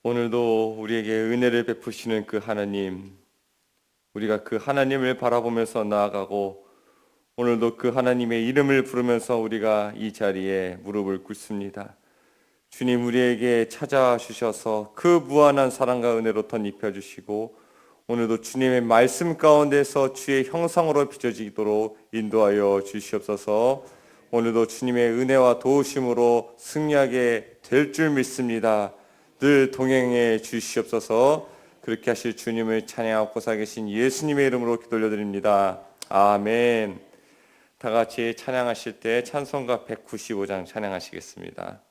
오늘도 우리에게 은혜를 베푸시는 그 하나님, 우리가 그 하나님을 바라보면서 나아가고 오늘도 그 하나님의 이름을 부르면서 우리가 이 자리에 무릎을 꿇습니다. 주님, 우리에게 찾아와 주셔서 그 무한한 사랑과 은혜로 덧입혀 주시고 오늘도 주님의 말씀 가운데서 주의 형상으로 빚어지도록 인도하여 주시옵소서. 오늘도 주님의 은혜와 도우심으로 승리하게 될 줄 믿습니다. 늘 동행해 주시옵소서. 그렇게 하실 주님을 찬양하고 살아계신 예수님의 이름으로 기도 올려드립니다. 아멘. 다 같이 찬양하실 때 찬송가 195장 찬양하시겠습니다.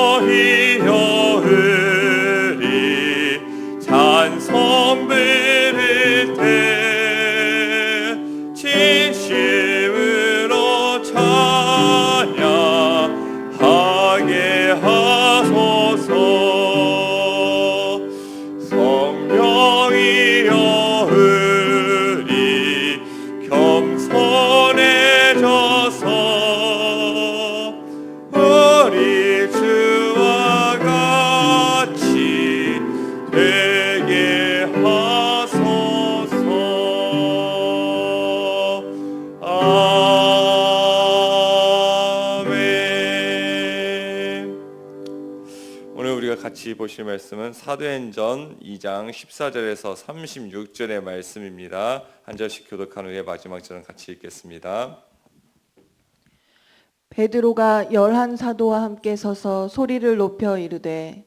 성령이여 흐리 찬송 부를 때 진심으로 찬양하게 하소서. 성령이여 흐리 겸손해져서 우리 주와 같이 되게 하소서. 아멘. 오늘 우리가 같이 보실 말씀은 사도행전 2장 14절에서 36절의 말씀입니다. 한 절씩 교독한 후에 마지막 절은 같이 읽겠습니다. 베드로가 11 사도와 함께 서서 소리를 높여 이르되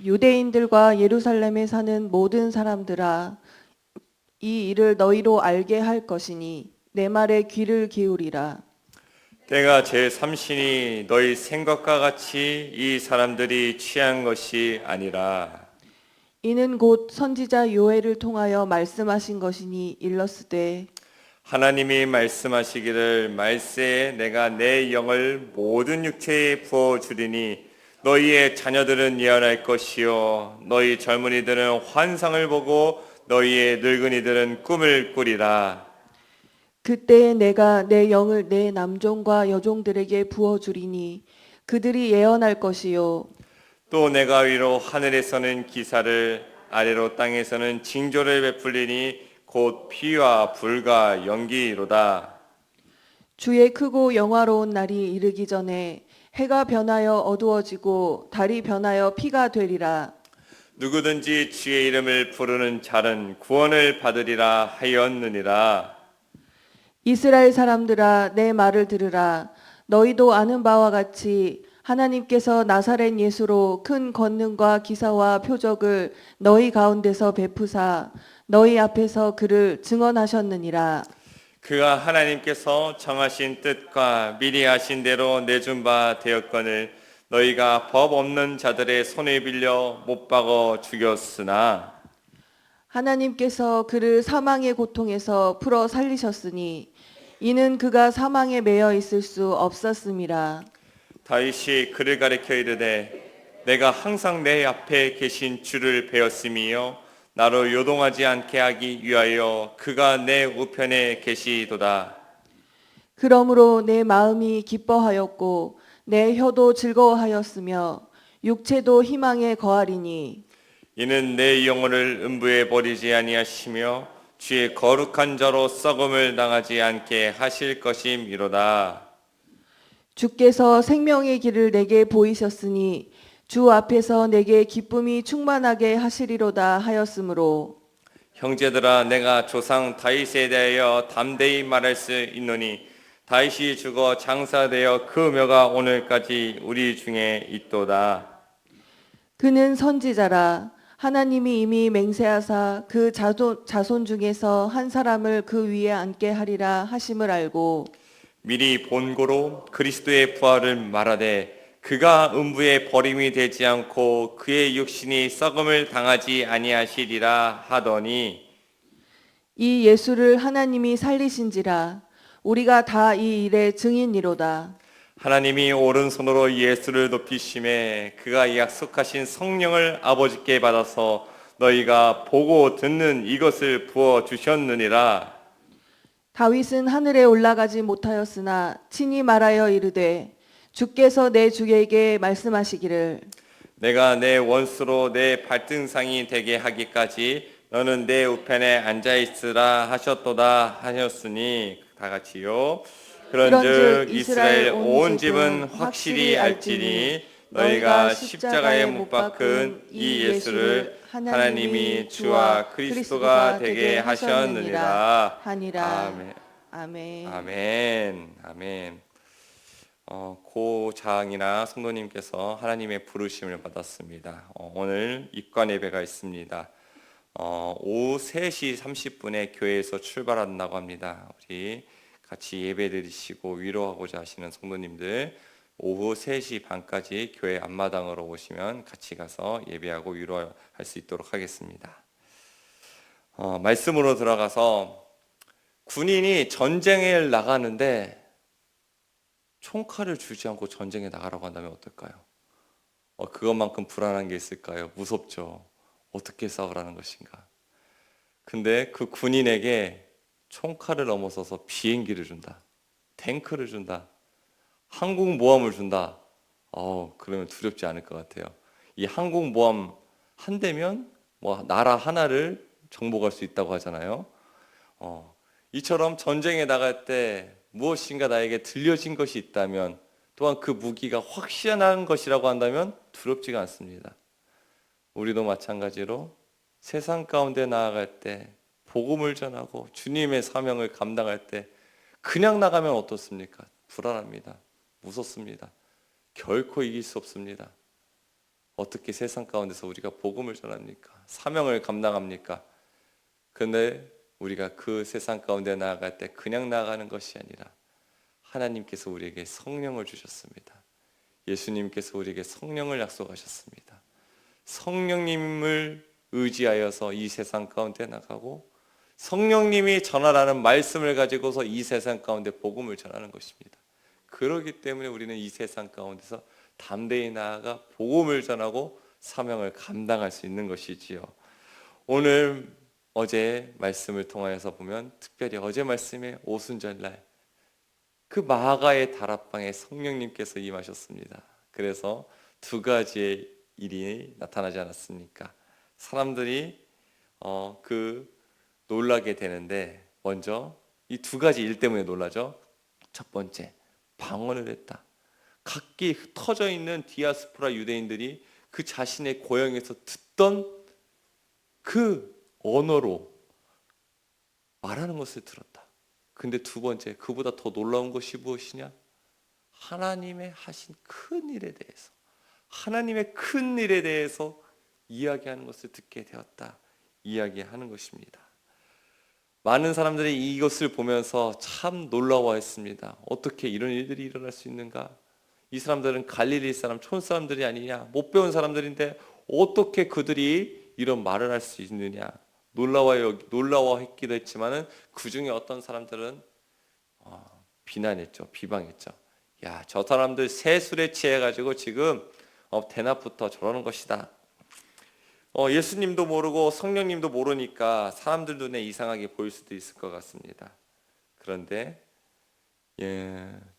유대인들과 예루살렘에 사는 모든 사람들아, 이 일을 너희로 알게 할 것이니 내 말에 귀를 기울이라. 때가 제3신이 너희 생각과 같이 이 사람들이 취한 것이 아니라 이는 곧 선지자 요엘을 통하여 말씀하신 것이니 일렀으되 하나님이 말씀하시기를 말세에 내가 내 영을 모든 육체에 부어주리니 너희의 자녀들은 예언할 것이요 너희 젊은이들은 환상을 보고 너희의 늙은이들은 꿈을 꾸리라. 그때에 내가 내 영을 내 남종과 여종들에게 부어주리니 그들이 예언할 것이요 또 내가 위로 하늘에서는 기사를 아래로 땅에서는 징조를 베풀리니 곧 피와 불과 연기로다. 주의 크고 영화로운 날이 이르기 전에 해가 변하여 어두워지고 달이 변하여 피가 되리라. 누구든지 주의 이름을 부르는 자는 구원을 받으리라 하였느니라. 이스라엘 사람들아, 내 말을 들으라. 너희도 아는 바와 같이 하나님께서 나사렛 예수로 큰 권능과 기사와 표적을 너희 가운데서 베푸사 너희 앞에서 그를 증언하셨느니라. 그가 하나님께서 정하신 뜻과 미리 하신 대로 내준 바 되었거늘 너희가 법 없는 자들의 손에 빌려 못 박아 죽였으나 하나님께서 그를 사망의 고통에서 풀어 살리셨으니 이는 그가 사망에 매여 있을 수 없었음이라. 다윗이 그를 가리켜 이르되 내가 항상 내 앞에 계신 주를 배웠음이요 나로 요동하지 않게 하기 위하여 그가 내 우편에 계시도다. 그러므로 내 마음이 기뻐하였고 내 혀도 즐거워하였으며 육체도 희망에 거하리니 이는 내 영혼을 음부에 버리지 아니하시며 주의 거룩한 자로 썩음을 당하지 않게 하실 것임이로다. 주께서 생명의 길을 내게 보이셨으니 주 앞에서 내게 기쁨이 충만하게 하시리로다 하였으므로 형제들아 내가 조상 다윗에 대하여 담대히 말할 수 있노니 다윗이 죽어 장사되어 그 묘가 오늘까지 우리 중에 있도다. 그는 선지자라. 하나님이 이미 맹세하사 그 자손 중에서 한 사람을 그 위에 앉게 하리라 하심을 알고 미리 본고로 그리스도의 부활을 말하되 그가 음부에 버림이 되지 않고 그의 육신이 썩음을 당하지 아니하시리라 하더니 이 예수를 하나님이 살리신지라. 우리가 다 이 일의 증인이로다. 하나님이 오른손으로 예수를 높이심에 그가 약속하신 성령을 아버지께 받아서 너희가 보고 듣는 이것을 부어 주셨느니라. 다윗은 하늘에 올라가지 못하였으나 친히 말하여 이르되 주께서 내 주에게 말씀하시기를 내가 내 원수로 내 발등상이 되게 하기까지 너는 내 우편에 앉아 있으라 하셨도다 하셨으니 다 같이요. 그런즉 이스라엘 온 집은 확실히 알지니 너희가 십자가에 못 박은 이 예수를 하나님이 주와 그리스도가 되게 하셨느니라. 하니라. 아멘. 아멘. 아멘. 아멘. 고장이나 성도님께서 하나님의 부르심을 받았습니다. 오늘 입관 예배가 있습니다. 오후 3시 30분에 교회에서 출발한다고 합니다. 우리 같이 예배 드리시고 위로하고자 하시는 성도님들 오후 3시 반까지 교회 앞마당으로 오시면 같이 가서 예배하고 위로할 수 있도록 하겠습니다. 말씀으로 들어가서 군인이 전쟁에 나가는데 총칼을 주지 않고 전쟁에 나가라고 한다면 어떨까요? 그것만큼 불안한 게 있을까요? 무섭죠. 어떻게 싸우라는 것인가? 근데 그 군인에게 총칼을 넘어서서 비행기를 준다. 탱크를 준다. 항공모함을 준다. 그러면 두렵지 않을 것 같아요. 이 항공모함 한 대면 뭐 나라 하나를 정복할 수 있다고 하잖아요. 이처럼 전쟁에 나갈 때 무엇인가 나에게 들려진 것이 있다면 또한 그 무기가 확실한 것이라고 한다면 두렵지가 않습니다. 우리도 마찬가지로 세상 가운데 나아갈 때 복음을 전하고 주님의 사명을 감당할 때 그냥 나가면 어떻습니까? 불안합니다. 무섭습니다. 결코 이길 수 없습니다. 어떻게 세상 가운데서 우리가 복음을 전합니까? 사명을 감당합니까? 근데 우리가 그 세상 가운데 나아갈 때 그냥 나아가는 것이 아니라 하나님께서 우리에게 성령을 주셨습니다. 예수님께서 우리에게 성령을 약속하셨습니다. 성령님을 의지하여서 이 세상 가운데 나가고 성령님이 전하라는 말씀을 가지고서 이 세상 가운데 복음을 전하는 것입니다. 그렇기 때문에 우리는 이 세상 가운데서 담대히 나아가 복음을 전하고 사명을 감당할 수 있는 것이지요. 오늘 어제 말씀을 통하여서 보면 특별히 어제 말씀에 오순절날 그 마가의 다락방에 성령님께서 임하셨습니다. 그래서 두 가지의 일이 나타나지 않았습니까? 사람들이 놀라게 되는데 먼저 이 두 가지 일 때문에 놀라죠. 첫 번째, 방언을 했다. 각기 흩어져 있는 디아스포라 유대인들이 그 자신의 고향에서 듣던 그 언어로 말하는 것을 들었다. 근데 두 번째, 그보다 더 놀라운 것이 무엇이냐? 하나님의 하신 큰 일에 대해서, 하나님의 큰 일에 대해서 이야기하는 것을 듣게 되었다. 이야기하는 것입니다. 많은 사람들이 이것을 보면서 참 놀라워했습니다. 어떻게 이런 일들이 일어날 수 있는가? 이 사람들은 갈릴리 사람, 촌 사람들이 아니냐? 못 배운 사람들인데 어떻게 그들이 이런 말을 할 수 있느냐? 놀라워했기도 했지만은 그 중에 어떤 사람들은 비난했죠, 비방했죠. 야, 저 사람들 세술에 취해가지고 지금 대낮부터 저러는 것이다. 예수님도 모르고 성령님도 모르니까 사람들 눈에 이상하게 보일 수도 있을 것 같습니다. 그런데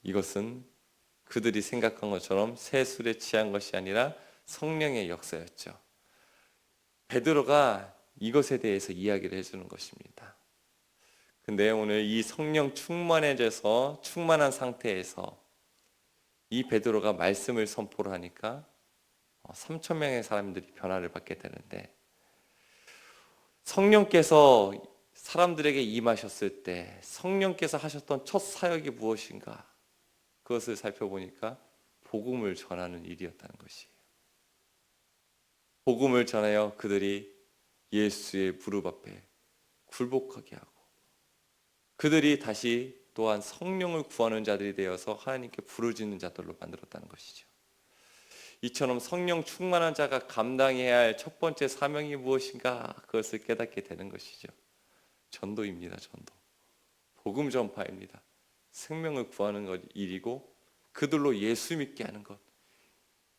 이것은 그들이 생각한 것처럼 세술에 취한 것이 아니라 성령의 역사였죠. 베드로가 이것에 대해서 이야기를 해주는 것입니다. 근데 오늘 이 성령 충만한 상태에서 이 베드로가 말씀을 선포를 하니까 3천 명의 사람들이 변화를 받게 되는데, 성령께서 사람들에게 임하셨을 때 성령께서 하셨던 첫 사역이 무엇인가? 그것을 살펴보니까 복음을 전하는 일이었다는 것이에요. 복음을 전하여 그들이 예수의 무릎 앞에 굴복하게 하고 그들이 다시 또한 성령을 구하는 자들이 되어서 하나님께 부르짖는 자들로 만들었다는 것이죠. 이처럼 성령 충만한 자가 감당해야 할 첫 번째 사명이 무엇인가? 그것을 깨닫게 되는 것이죠. 전도입니다. 전도. 복음 전파입니다. 생명을 구하는 것 일이고 그들로 예수 믿게 하는 것.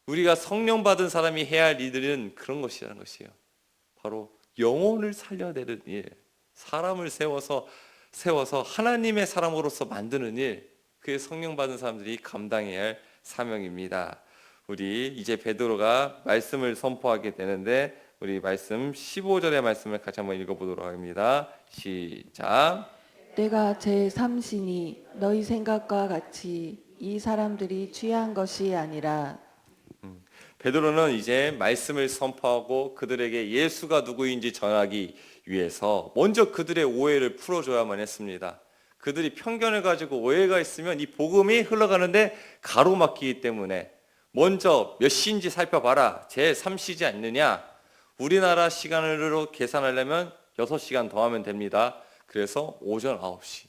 우리가 성령 받은 사람이 해야 할 일들은 그런 것이라는 것이에요. 바로 영혼을 살려내는 일, 사람을 세워서 하나님의 사람으로서 만드는 일, 그게 성령 받은 사람들이 감당해야 할 사명입니다. 우리 이제 베드로가 말씀을 선포하게 되는데 우리 말씀 15절의 말씀을 같이 한번 읽어보도록 합니다. 시작. 내가 제 삼신이 너희 생각과 같이 이 사람들이 취한 것이 아니라 베드로는 이제 말씀을 선포하고 그들에게 예수가 누구인지 전하기 위해서 먼저 그들의 오해를 풀어줘야만 했습니다. 그들이 편견을 가지고 오해가 있으면 이 복음이 흘러가는데 가로막히기 때문에 먼저 몇 시인지 살펴봐라. 제3시지 않느냐. 우리나라 시간으로 계산하려면 6시간 더 하면 됩니다. 그래서 오전 9시.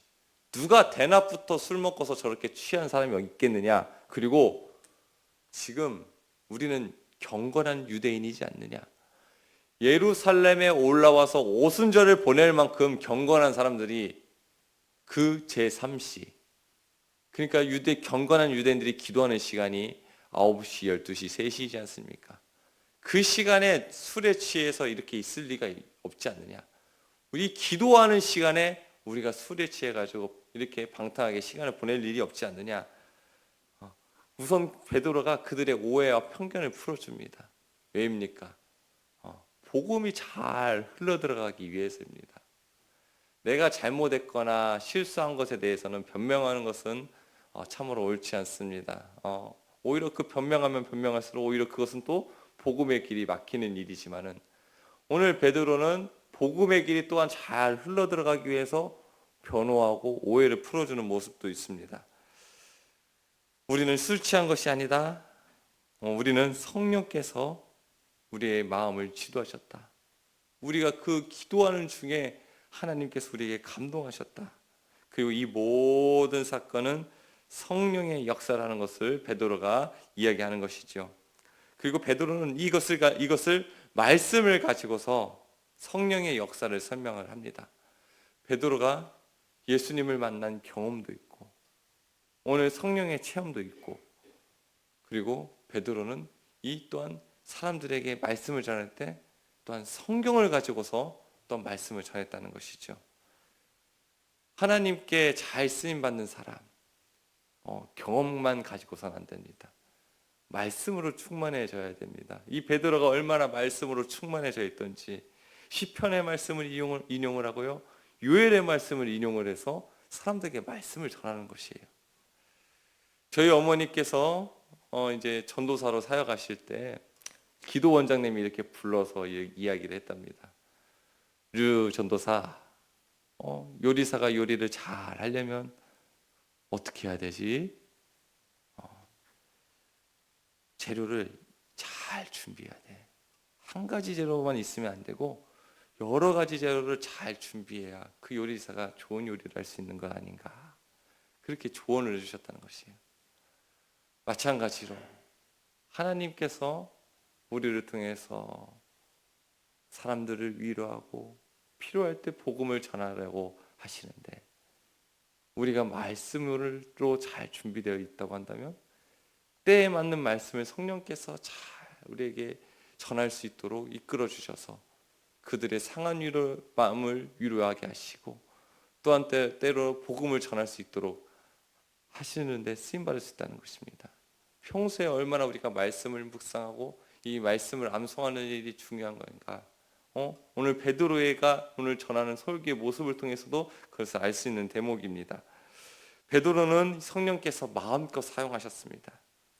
누가 대낮부터 술 먹고서 저렇게 취한 사람이 있겠느냐. 그리고 지금 우리는 경건한 유대인이지 않느냐. 예루살렘에 올라와서 오순절을 보낼 만큼 경건한 사람들이 그 제3시, 그러니까 경건한 유대인들이 기도하는 시간이 9시, 12시, 3시이지 않습니까? 그 시간에 술에 취해서 이렇게 있을 리가 없지 않느냐. 우리 기도하는 시간에 우리가 술에 취해가지고 이렇게 방탕하게 시간을 보낼 일이 없지 않느냐. 우선 베드로가 그들의 오해와 편견을 풀어줍니다. 왜입니까? 복음이 잘 흘러들어가기 위해서입니다. 내가 잘못했거나 실수한 것에 대해서는 변명하는 것은 참으로 옳지 않습니다. 오히려 그 변명하면 변명할수록 오히려 그것은 또 복음의 길이 막히는 일이지만은 오늘 베드로는 복음의 길이 또한 잘 흘러들어가기 위해서 변호하고 오해를 풀어주는 모습도 있습니다. 우리는 술 취한 것이 아니다. 우리는 성령께서 우리의 마음을 지도하셨다. 우리가 그 기도하는 중에 하나님께서 우리에게 감동하셨다. 그리고 이 모든 사건은 성령의 역사라는 것을 베드로가 이야기하는 것이죠. 그리고 베드로는 이것을 말씀을 가지고서 성령의 역사를 설명을 합니다. 베드로가 예수님을 만난 경험도 있고 오늘 성령의 체험도 있고 그리고 베드로는 이 또한 사람들에게 말씀을 전할 때 또한 성경을 가지고서 또 말씀을 전했다는 것이죠. 하나님께 잘 쓰임받는 사람, 경험만 가지고서는 안 됩니다. 말씀으로 충만해져야 됩니다. 이 베드로가 얼마나 말씀으로 충만해져 있던지 시편의 말씀을 인용을 하고요, 요엘의 말씀을 인용을 해서 사람들에게 말씀을 전하는 것이에요. 저희 어머니께서 이제 전도사로 사역하실 때 기도 원장님이 이렇게 불러서 이야기를 했답니다. 류 전도사, 요리사가 요리를 잘 하려면 어떻게 해야 되지? 재료를 잘 준비해야 돼. 한 가지 재료만 있으면 안 되고 여러 가지 재료를 잘 준비해야 그 요리사가 좋은 요리를 할 수 있는 것 아닌가. 그렇게 조언을 해주셨다는 것이에요. 마찬가지로 하나님께서 우리를 통해서 사람들을 위로하고 필요할 때 복음을 전하려고 하시는데 우리가 말씀으로 잘 준비되어 있다고 한다면 때에 맞는 말씀을 성령께서 잘 우리에게 전할 수 있도록 이끌어 주셔서 그들의 상한 마음을 위로하게 하시고 또한 때로 복음을 전할 수 있도록 하시는데 쓰임받을 수 있다는 것입니다. 평소에 얼마나 우리가 말씀을 묵상하고 이 말씀을 암송하는 일이 중요한 건가. 오늘 베드로가 오늘 전하는 설교의 모습을 통해서도 그것을 알 수 있는 대목입니다. 베드로는 성령께서 마음껏 사용하셨습니다.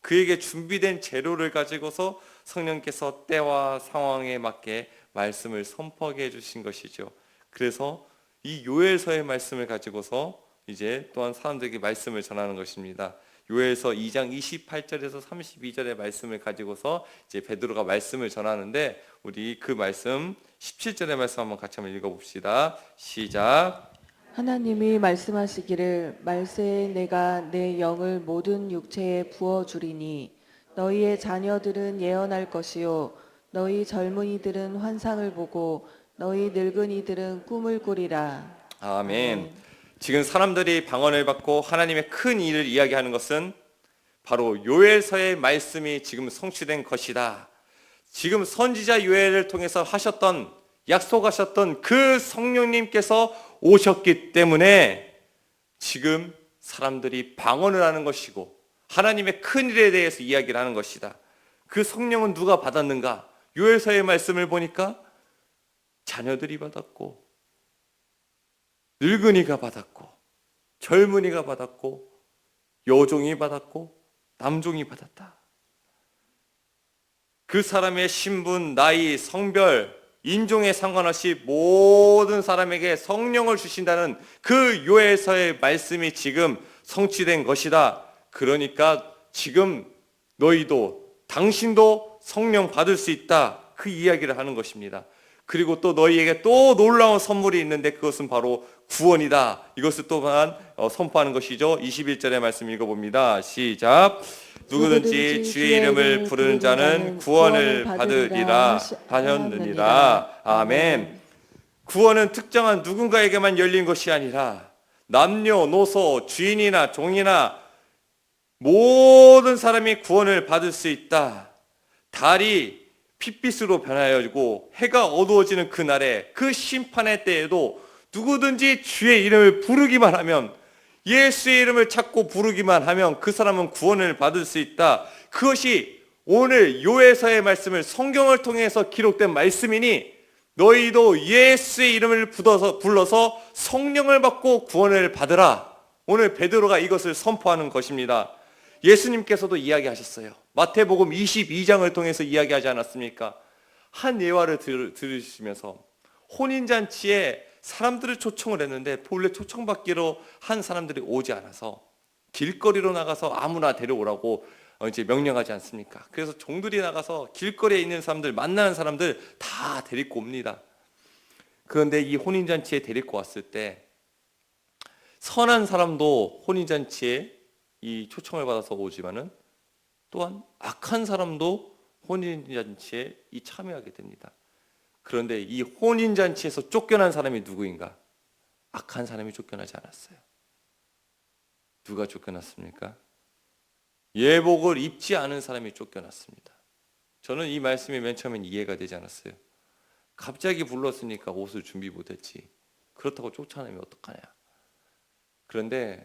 그에게 준비된 재료를 가지고서 성령께서 때와 상황에 맞게 말씀을 선포하게 해주신 것이죠. 그래서 이 요엘서의 말씀을 가지고서 이제 또한 사람들에게 말씀을 전하는 것입니다. 요엘서 2장 28절에서 32절의 말씀을 가지고서 이제 베드로가 말씀을 전하는데 우리 그 말씀 17절의 말씀 한번 같이 한번 읽어봅시다. 시작. 하나님이 말씀하시기를 말세에 내가 내 영을 모든 육체에 부어주리니 너희의 자녀들은 예언할 것이요 너희 젊은이들은 환상을 보고 너희 늙은이들은 꿈을 꾸리라. 아멘. 지금 사람들이 방언을 받고 하나님의 큰 일을 이야기하는 것은 바로 요엘서의 말씀이 지금 성취된 것이다. 지금 선지자 요엘을 통해서 하셨던 약속하셨던 그 성령님께서 오셨기 때문에 지금 사람들이 방언을 하는 것이고 하나님의 큰 일에 대해서 이야기를 하는 것이다. 그 성령은 누가 받았는가? 요엘서의 말씀을 보니까 자녀들이 받았고 늙은이가 받았고 젊은이가 받았고 여종이 받았고 남종이 받았다. 그 사람의 신분, 나이, 성별, 인종에 상관없이 모든 사람에게 성령을 주신다는 그 요엘서의 말씀이 지금 성취된 것이다. 그러니까 지금 너희도 당신도 성령 받을 수 있다. 그 이야기를 하는 것입니다. 그리고 또 너희에게 또 놀라운 선물이 있는데 그것은 바로 구원이다. 이것을 또한 선포하는 것이죠. 21절의 말씀 읽어봅니다. 시작. 누구든지 주의 이름을 부르는 자는 구원을 받으리라 하셨느니라. 아멘. 구원은 특정한 누군가에게만 열린 것이 아니라 남녀노소, 주인이나 종이나 모든 사람이 구원을 받을 수 있다. 달이 핏빛으로 변하여지고 해가 어두워지는 그날에 그 심판의 때에도 누구든지 주의 이름을 부르기만 하면, 예수의 이름을 찾고 부르기만 하면 그 사람은 구원을 받을 수 있다. 그것이 오늘 요엘서의 말씀을 성경을 통해서 기록된 말씀이니 너희도 예수의 이름을 불러서 성령을 받고 구원을 받으라. 오늘 베드로가 이것을 선포하는 것입니다. 예수님께서도 이야기하셨어요. 마태복음 22장을 통해서 이야기하지 않았습니까? 한 예화를 들으시면서 혼인잔치에 사람들을 초청을 했는데 본래 초청받기로 한 사람들이 오지 않아서 길거리로 나가서 아무나 데려오라고 이제 명령하지 않습니까? 그래서 종들이 나가서 길거리에 있는 사람들, 만나는 사람들 다 데리고 옵니다. 그런데 이 혼인잔치에 데리고 왔을 때 선한 사람도 혼인잔치에 이 초청을 받아서 오지만은 또한 악한 사람도 혼인잔치에 참여하게 됩니다. 그런데 이 혼인잔치에서 쫓겨난 사람이 누구인가? 악한 사람이 쫓겨나지 않았어요. 누가 쫓겨났습니까? 예복을 입지 않은 사람이 쫓겨났습니다. 저는 이 말씀이 맨 처음엔 이해가 되지 않았어요. 갑자기 불렀으니까 옷을 준비 못했지. 그렇다고 쫓아내면 어떡하냐. 그런데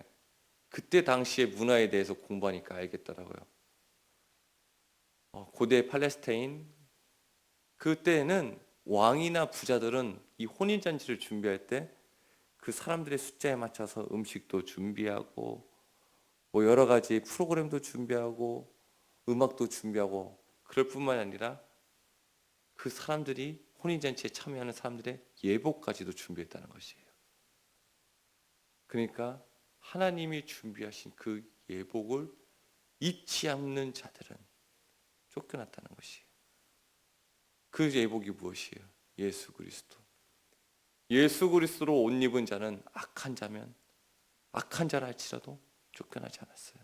그때 당시의 문화에 대해서 공부하니까 알겠더라고요. 고대 팔레스타인, 그때는 왕이나 부자들은 이 혼인잔치를 준비할 때 그 사람들의 숫자에 맞춰서 음식도 준비하고 뭐 여러 가지 프로그램도 준비하고 음악도 준비하고 그럴 뿐만 아니라 그 사람들이 혼인잔치에 참여하는 사람들의 예복까지도 준비했다는 것이에요. 그러니까 하나님이 준비하신 그 예복을 잊지 않는 자들은 쫓겨났다는 것이에요. 그 예복이 무엇이에요? 예수 그리스도. 예수 그리스도로 옷 입은 자는 악한 자면 악한 자라 할지라도 쫓겨나지 않았어요.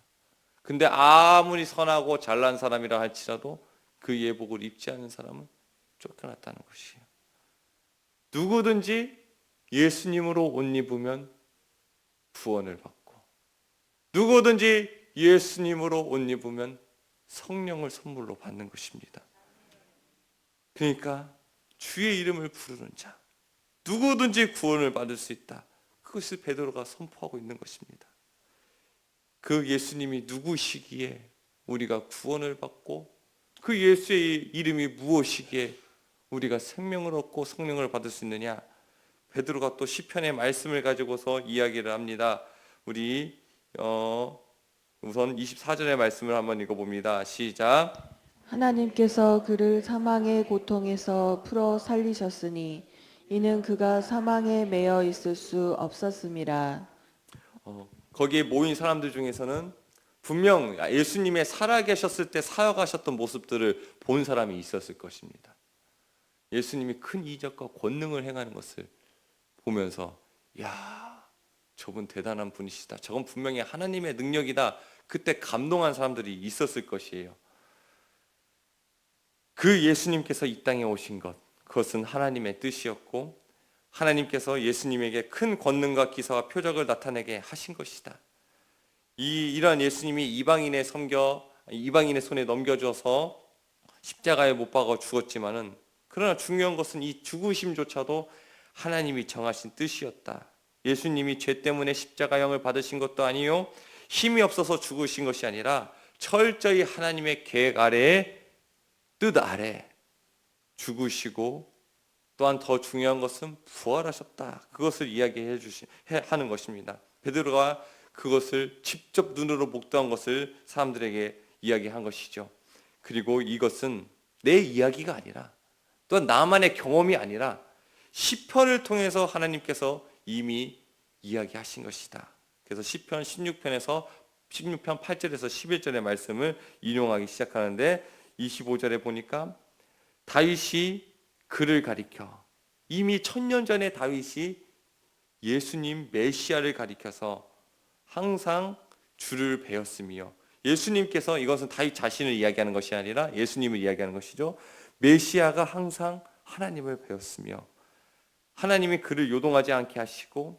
근데 아무리 선하고 잘난 사람이라 할지라도 그 예복을 입지 않은 사람은 쫓겨났다는 것이에요. 누구든지 예수님으로 옷 입으면 구원을 받고 누구든지 예수님으로 옷 입으면 성령을 선물로 받는 것입니다. 그러니까 주의 이름을 부르는 자 누구든지 구원을 받을 수 있다. 그것을 베드로가 선포하고 있는 것입니다. 그 예수님이 누구시기에 우리가 구원을 받고 그 예수의 이름이 무엇이기에 우리가 생명을 얻고 성령을 받을 수 있느냐. 베드로가 또 시편의 말씀을 가지고서 이야기를 합니다. 우리 우선 24절의 말씀을 한번 읽어봅니다. 시작. 하나님께서 그를 사망의 고통에서 풀어 살리셨으니 이는 그가 사망에 매여 있을 수 없었음이라. 거기에 모인 사람들 중에서는 분명 예수님의 살아계셨을 때 사역하셨던 모습들을 본 사람이 있었을 것입니다. 예수님이 큰 이적과 권능을 행하는 것을 보면서 야, 저분 대단한 분이시다. 저건 분명히 하나님의 능력이다. 그때 감동한 사람들이 있었을 것이에요. 그 예수님께서 이 땅에 오신 것, 그것은 하나님의 뜻이었고 하나님께서 예수님에게 큰 권능과 기사와 표적을 나타내게 하신 것이다. 이러한 예수님이 이방인의 손에 넘겨져서 십자가에 못 박아 죽었지만은 그러나 중요한 것은 이 죽으심조차도 하나님이 정하신 뜻이었다. 예수님이 죄 때문에 십자가형을 받으신 것도 아니요, 힘이 없어서 죽으신 것이 아니라 철저히 하나님의 계획 아래에, 뜻 아래 죽으시고, 또한 더 중요한 것은 부활하셨다. 그것을 하는 것입니다. 베드로가 그것을 직접 눈으로 목도한 것을 사람들에게 이야기한 것이죠. 그리고 이것은 내 이야기가 아니라, 또한 나만의 경험이 아니라 시편을 통해서 하나님께서 이미 이야기하신 것이다. 그래서 시편 16편 8절에서 11절의 말씀을 인용하기 시작하는데, 25절에 보니까 다윗이 그를 가리켜, 이미 1000년 전에 다윗이 예수님 메시아를 가리켜서 항상 주를 배웠으며, 예수님께서, 이것은 다윗 자신을 이야기하는 것이 아니라 예수님을 이야기하는 것이죠. 메시아가 항상 하나님을 배웠으며 하나님이 그를 요동하지 않게 하시고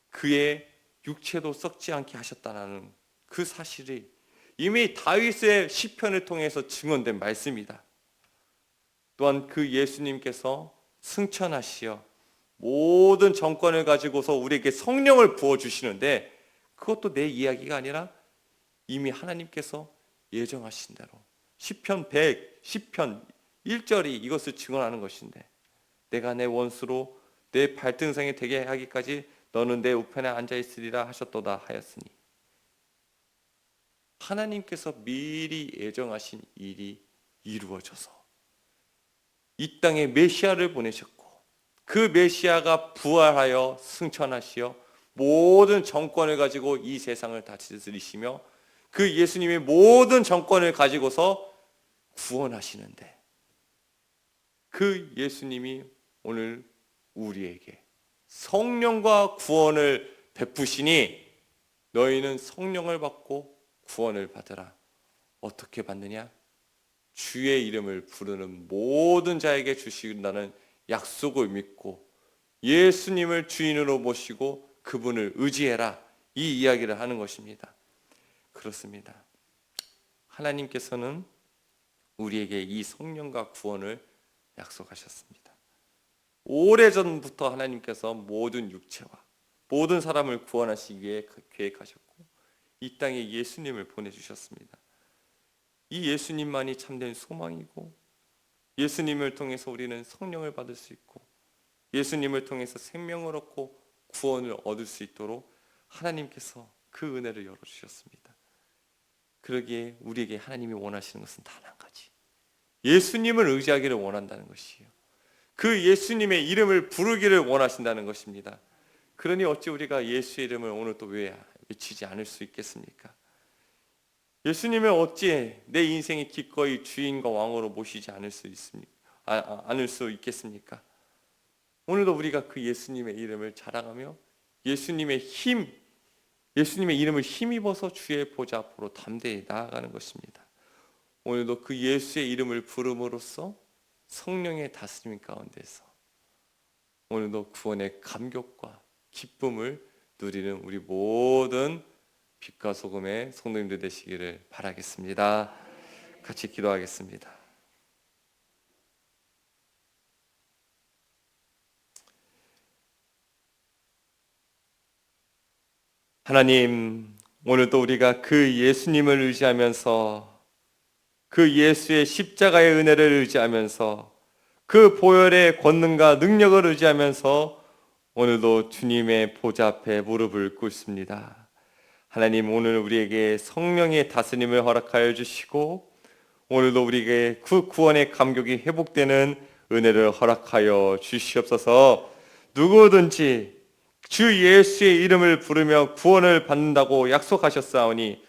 그의 육체도 썩지 않게 하셨다는 그 사실이 이미 다윗의 시편을 통해서 증언된 말씀이다. 또한 그 예수님께서 승천하시어 모든 정권을 가지고서 우리에게 성령을 부어주시는데, 그것도 내 이야기가 아니라 이미 하나님께서 예정하신 대로 시편 1절이 이것을 증언하는 것인데, 내가 내 원수로 내 발등상에 되게 하기까지 너는 내 우편에 앉아있으리라 하셨도다 하였으니, 하나님께서 미리 예정하신 일이 이루어져서 이 땅에 메시아를 보내셨고, 그 메시아가 부활하여 승천하시어 모든 정권을 가지고 이 세상을 다스리시며 그 예수님의 모든 정권을 가지고서 구원하시는데, 그 예수님이 오늘 우리에게 성령과 구원을 베푸시니 너희는 성령을 받고 구원을 받으라. 어떻게 받느냐? 주의 이름을 부르는 모든 자에게 주신다는 약속을 믿고 예수님을 주인으로 모시고 그분을 의지해라, 이 이야기를 하는 것입니다. 그렇습니다. 하나님께서는 우리에게 이 성령과 구원을 약속하셨습니다. 오래전부터 하나님께서 모든 육체와 모든 사람을 구원하시기 위해 계획하셨고 이 땅에 예수님을 보내주셨습니다. 이 예수님만이 참된 소망이고, 예수님을 통해서 우리는 성령을 받을 수 있고 예수님을 통해서 생명을 얻고 구원을 얻을 수 있도록 하나님께서 그 은혜를 열어주셨습니다. 그러기에 우리에게 하나님이 원하시는 것은 단 한 가지, 예수님을 의지하기를 원한다는 것이에요. 그 예수님의 이름을 부르기를 원하신다는 것입니다. 그러니 어찌 우리가 예수의 이름을 오늘 또 외치지 않을 수 있겠습니까? 예수님을 어찌 내 인생의 기꺼이 주인과 왕으로 모시지 않을 수 있겠습니까? 오늘도 우리가 그 예수님의 이름을 자랑하며 예수님의 이름을 힘입어서 주의 보좌 앞으로 담대히 나아가는 것입니다. 오늘도 그 예수의 이름을 부름으로써 성령의 다스림 가운데서 오늘도 구원의 감격과 기쁨을 누리는 우리 모든 빛과 소금의 성도님들 되시기를 바라겠습니다. 같이 기도하겠습니다. 하나님, 오늘도 우리가 그 예수님을 의지하면서 그 예수의 십자가의 은혜를 의지하면서 그 보혈의 권능과 능력을 의지하면서 오늘도 주님의 보좌 앞에 무릎을 꿇습니다. 하나님, 오늘 우리에게 성령의 다스림을 허락하여 주시고 오늘도 우리에게 그 구원의 감격이 회복되는 은혜를 허락하여 주시옵소서. 누구든지 주 예수의 이름을 부르며 구원을 받는다고 약속하셨사오니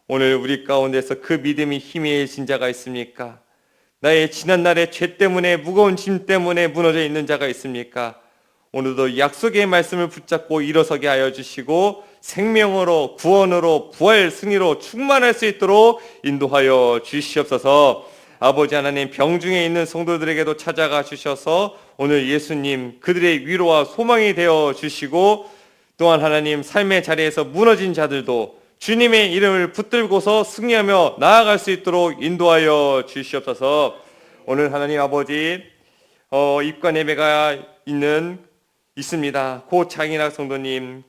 오늘 우리 가운데서 그 믿음이 희미해진 자가 있습니까? 나의 지난날의 죄 때문에 무거운 짐 때문에 무너져 있는 자가 있습니까? 오늘도 약속의 말씀을 붙잡고 일어서게 하여 주시고 생명으로 구원으로 부활 승리로 충만할 수 있도록 인도하여 주시옵소서. 아버지 하나님, 병중에 있는 성도들에게도 찾아가 주셔서 오늘 예수님 그들의 위로와 소망이 되어 주시고, 또한 하나님 삶의 자리에서 무너진 자들도 주님의 이름을 붙들고서 승리하며 나아갈 수 있도록 인도하여 주시옵소서. 오늘 하나님 아버지, 입관 예배가 있습니다. 고 장인학 성도님,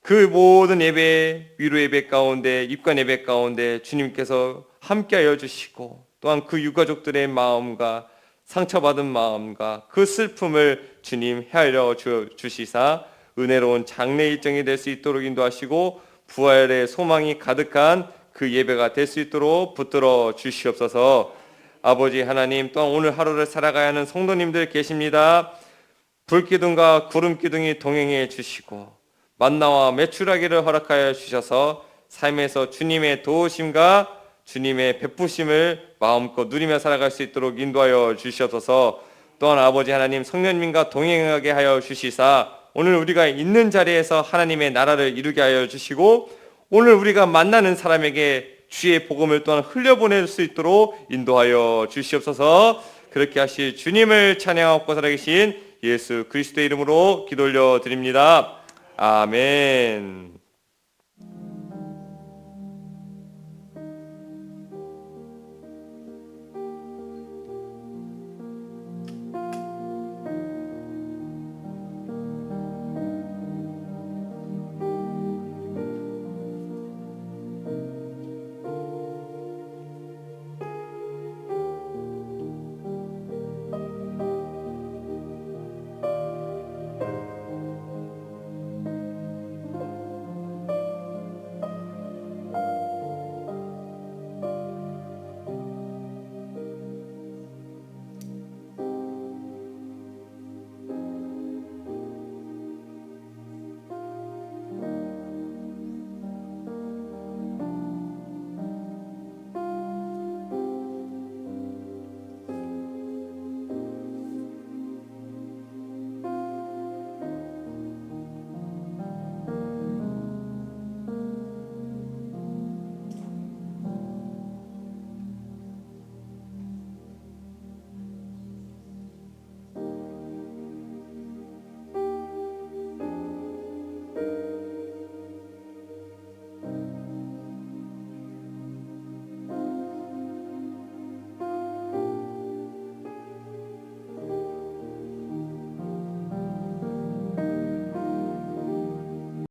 그 모든 예배, 위로 예배 가운데, 입관 예배 가운데 주님께서 함께하여 주시고, 또한 그 유가족들의 마음과 상처받은 마음과 그 슬픔을 주님 헤아려 주시사 은혜로운 장례 일정이 될 수 있도록 인도하시고, 부활의 소망이 가득한 그 예배가 될 수 있도록 붙들어 주시옵소서. 아버지 하나님, 또한 오늘 하루를 살아가야 하는 성도님들 계십니다. 불기둥과 구름기둥이 동행해 주시고 만나와 메추라기를 허락하여 주셔서 삶에서 주님의 도우심과 주님의 베푸심을 마음껏 누리며 살아갈 수 있도록 인도하여 주시옵소서. 또한 아버지 하나님, 성령님과 동행하게 하여 주시사 오늘 우리가 있는 자리에서 하나님의 나라를 이루게 하여 주시고, 오늘 우리가 만나는 사람에게 주의 복음을 또한 흘려보낼 수 있도록 인도하여 주시옵소서. 그렇게 하실 주님을 찬양하고 살아계신 예수 그리스도의 이름으로 기도 올려 드립니다. 아멘.